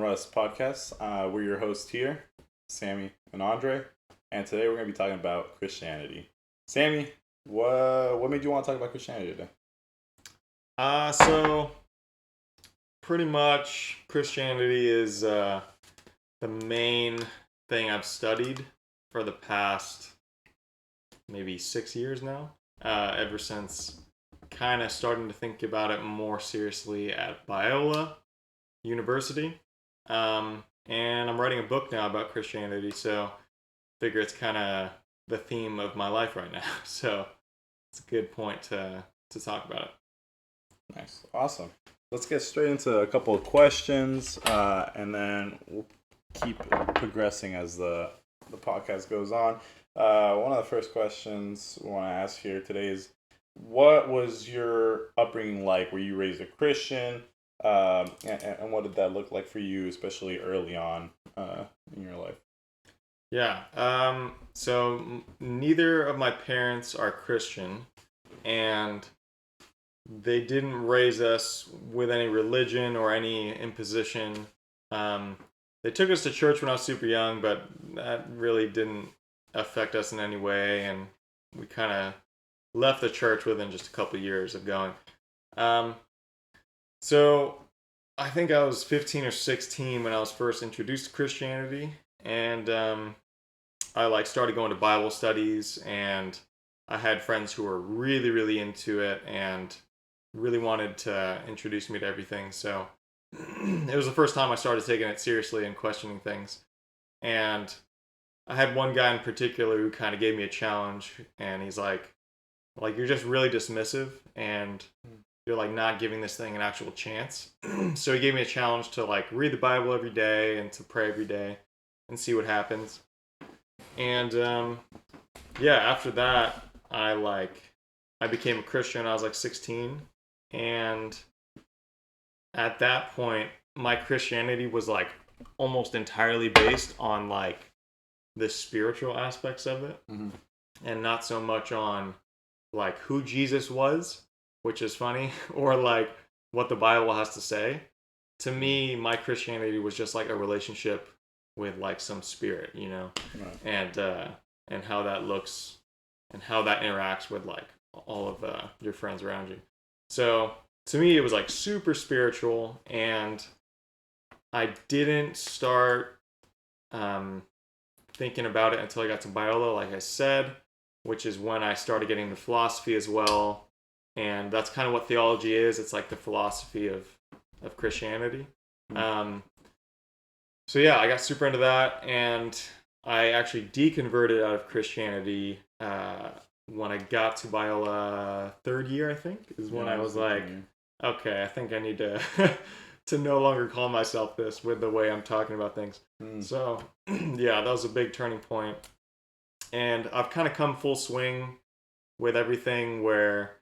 Russ podcast. We're your hosts here, Sammy and Andre, and today we're going to be talking about Christianity. Sammy, what made you want to talk about Christianity today? So pretty much Christianity is the main thing I've studied for the past maybe 6 years now. Ever since kind of starting to think about it more seriously at Biola University. And I'm writing a book now about Christianity, so I figure it's kind of the theme of my life right now. So it's a good point to talk about it. Nice. Awesome. Let's get straight into a couple of questions, and then we'll keep progressing as the podcast goes on. One of the first questions we want to ask here today is, what was your upbringing like? Were you raised a Christian? And what did that look like for you, especially early on in your life? Yeah. So neither of my parents are Christian, and they didn't raise us with any religion or any imposition. They took us to church when I was super young, but that really didn't affect us in any way, and we kind of left the church within just a couple years of going. So I think I was 15 or 16 when I was first introduced to Christianity, and I started going to Bible studies, and I had friends who were really, really into it and really wanted to introduce me to everything. So it was the first time I started taking it seriously and questioning things. And I had one guy in particular who kind of gave me a challenge, and he's like you're just really dismissive, and you're like not giving this thing an actual chance. So he gave me a challenge to like read the Bible every day and to pray every day and see what happens. And after that, I became a Christian. I was like 16, and at that point, my Christianity was like almost entirely based on like the spiritual aspects of it, and not so much on like who Jesus was, which is funny, or like what the Bible has to say. To me, my Christianity was just like a relationship with like some spirit, right. And how that looks and how that interacts with like all of your friends around you. So to me, it was like super spiritual, and I didn't start thinking about it until I got to Biola, like I said, which is when I started getting into philosophy as well. And that's kind of what theology is. It's like the philosophy of Christianity. So yeah, I got super into that, and I actually deconverted out of Christianity when I got to Biola third year, I think, is when I was like, okay, I think I need to to no longer call myself this with the way I'm talking about things. So yeah, that was a big turning point. And I've kind of come full swing with everything, where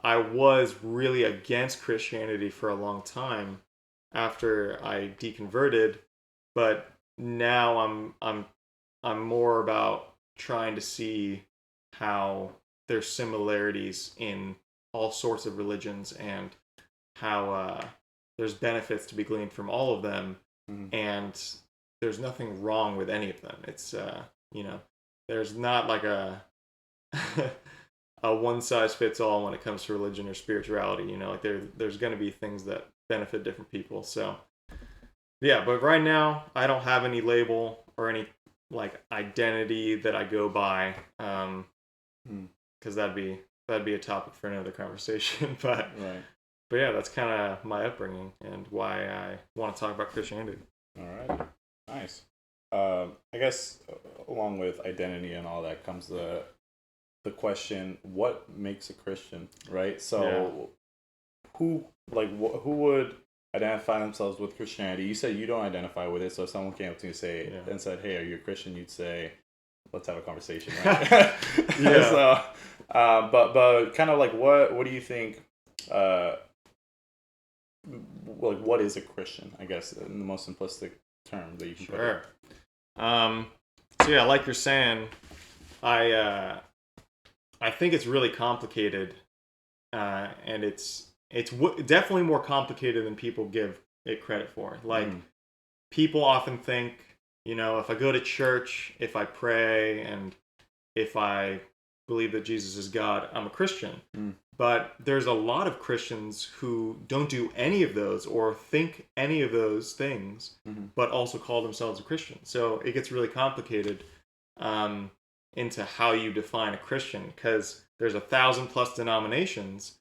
I was really against Christianity for a long time after I deconverted, but now I'm more about trying to see how there's similarities in all sorts of religions, and how there's benefits to be gleaned from all of them, and there's nothing wrong with any of them. It's there's not like a a one size fits all when it comes to religion or spirituality. Like there's going to be things that benefit different people. So yeah, but right now I don't have any label or any like identity that I go by, because that'd be a topic for another conversation. But right. But yeah, that's kind of my upbringing and why I want to talk about Christianity. All right, nice. I guess along with identity and all that comes the question, what makes a Christian, right? So who would identify themselves with Christianity? You said you don't identify with it, so if someone came up to you and said, hey, are you a Christian? You'd say, let's have a conversation, right? Yeah. So, but kind of like, what do you think, what is a Christian, I guess, in the most simplistic term that you can put it? So yeah, like you're saying, I think it's really complicated, and it's definitely more complicated than people give it credit for. Like, people often think, if I go to church, if I pray, and if I believe that Jesus is God, I'm a Christian. But there's a lot of Christians who don't do any of those or think any of those things, but also call themselves a Christian. So it gets really complicated into how you define a Christian, because there's 1,000+ denominations,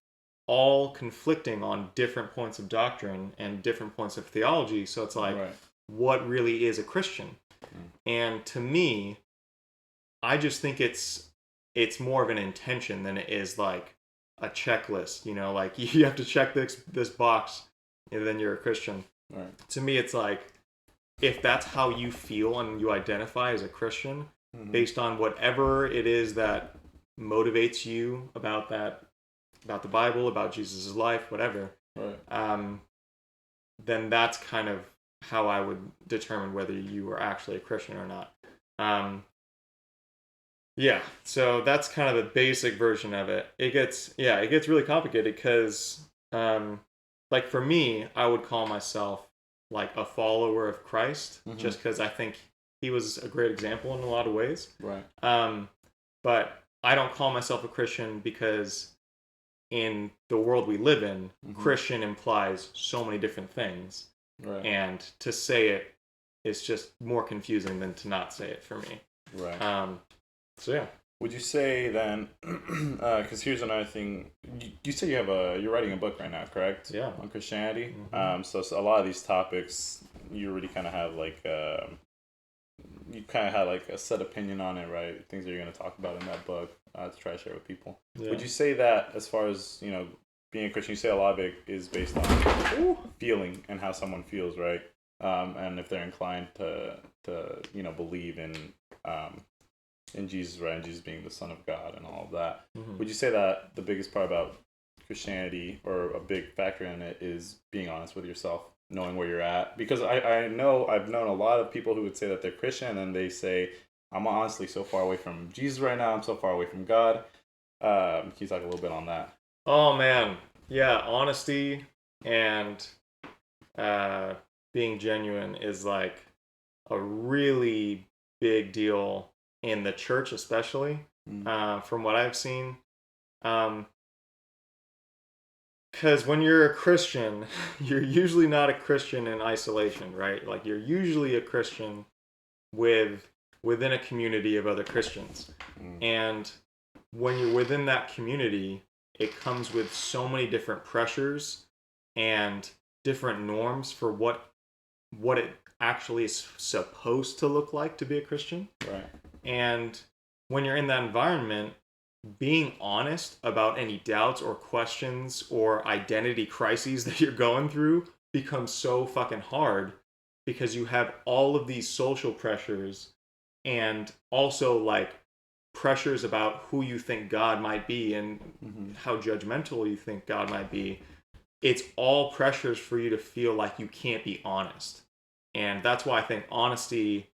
all conflicting on different points of doctrine and different points of theology. So it's like, what really is a Christian? And to me, I just think it's more of an intention than it is like a checklist. Like you have to check this box, and then you're a Christian. To me, it's like, if that's how you feel and you identify as a Christian, based on whatever it is that motivates you about the Bible, about Jesus' life, whatever, then that's kind of how I would determine whether you are actually a Christian or not. Yeah, so that's kind of the basic version of it. It gets really complicated because, like for me, I would call myself like a follower of Christ, just because I think he was a great example in a lot of ways. But I don't call myself a Christian because in the world we live in, Christian implies so many different things. And to say it is just more confusing than to not say it for me. So yeah. Would you say then, because here's another thing, you say you're writing a book right now, correct? Yeah. On Christianity. So a lot of these topics, you already kind of have like, you kind of had like a set opinion on it, right? Things that you're going to talk about in that book to try to share with people. Would you say that as far as, being a Christian, you say a lot of it is based on feeling and how someone feels, right? And if they're inclined to believe in Jesus, right? And Jesus being the Son of God and all of that. Would you say that the biggest part about Christianity, or a big factor in it, is being honest with yourself, knowing where you're at? Because I've known a lot of people who would say that they're Christian, and then they say, I'm honestly so far away from Jesus right now, I'm so far away from God. Can you talk a little bit on that? Oh man, yeah, honesty and being genuine is like a really big deal in the church, especially from what I've seen. Because when you're a Christian, you're usually not a Christian in isolation, right? Like you're usually a Christian within a community of other Christians. And when you're within that community, it comes with so many different pressures and different norms for what it actually is supposed to look like to be a Christian. And when you're in that environment, being honest about any doubts or questions or identity crises that you're going through becomes so fucking hard, because you have all of these social pressures and also like pressures about who you think God might be and how judgmental you think God might be. It's all pressures for you to feel like you can't be honest. And that's why I think honesty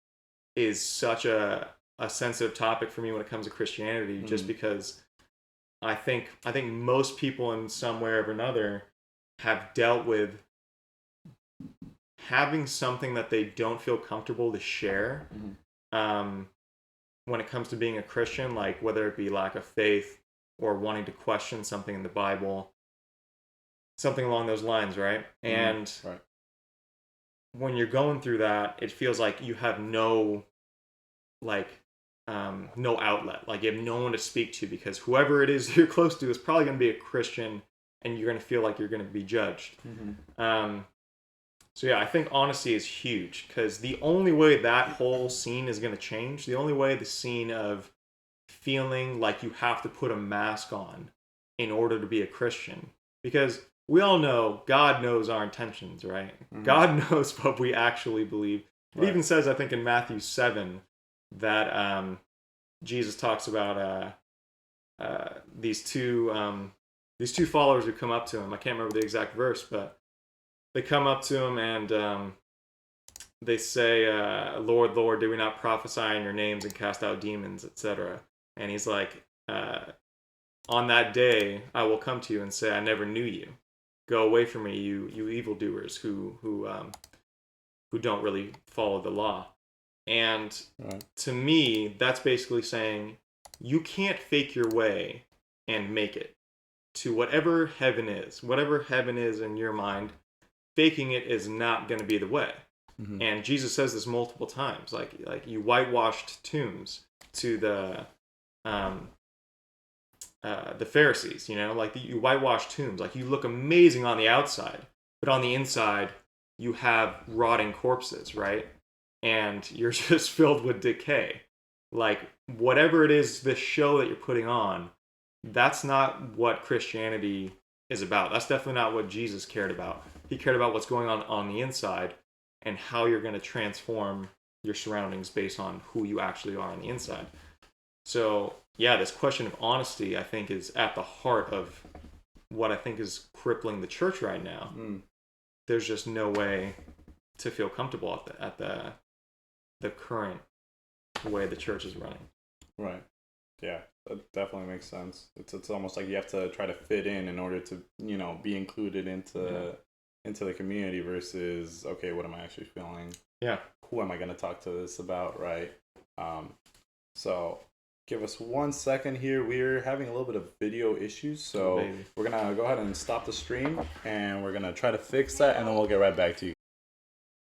is such a sensitive topic for me when it comes to Christianity, just because I think most people in some way or another have dealt with having something that they don't feel comfortable to share when it comes to being a Christian, like whether it be lack of faith or wanting to question something in the Bible, something along those lines, right? And when you're going through that, it feels like you have no outlet. Like you have no one to speak to, because whoever it is you're close to is probably going to be a Christian, and you're going to feel like you're going to be judged. So yeah, I think honesty is huge, because the only way that whole scene is going to change, the only way the scene of feeling like you have to put a mask on in order to be a Christian, because we all know God knows our intentions, right? God knows what we actually believe. It even says, I think in Matthew 7, that Jesus talks about these two followers who come up to him. I can't remember the exact verse, but they come up to him and they say, Lord, Lord, did we not prophesy in your names and cast out demons, etc.? And he's like, on that day, I will come to you and say, I never knew you. Go away from me, you evildoers who who don't really follow the law. And Right. to me, that's basically saying you can't fake your way and make it to whatever heaven is. Whatever heaven is in your mind, faking it is not going to be the way. Mm-hmm. And Jesus says this multiple times, like you whitewashed tombs to the Pharisees, you know, like you whitewash tombs, like you look amazing on the outside, but on the inside you have rotting corpses, right? And you're just filled with decay. Like whatever it is, this show that you're putting on, that's not what Christianity is about. That's definitely not what Jesus cared about. He cared about what's going on the inside and how you're going to transform your surroundings based on who you actually are on the inside. So, yeah, this question of honesty, I think, is at the heart of what I think is crippling the church right now. There's just no way to feel comfortable at the current way the church is running. Right. Yeah, that definitely makes sense. It's almost like you have to try to fit in order to, you know, be included into the community versus, okay, what am I actually feeling? Yeah. Who am I going to talk to this about, right? So give us 1 second here. We're having a little bit of video issues, so we're going to go ahead and stop the stream, and we're going to try to fix that, and then we'll get right back to you.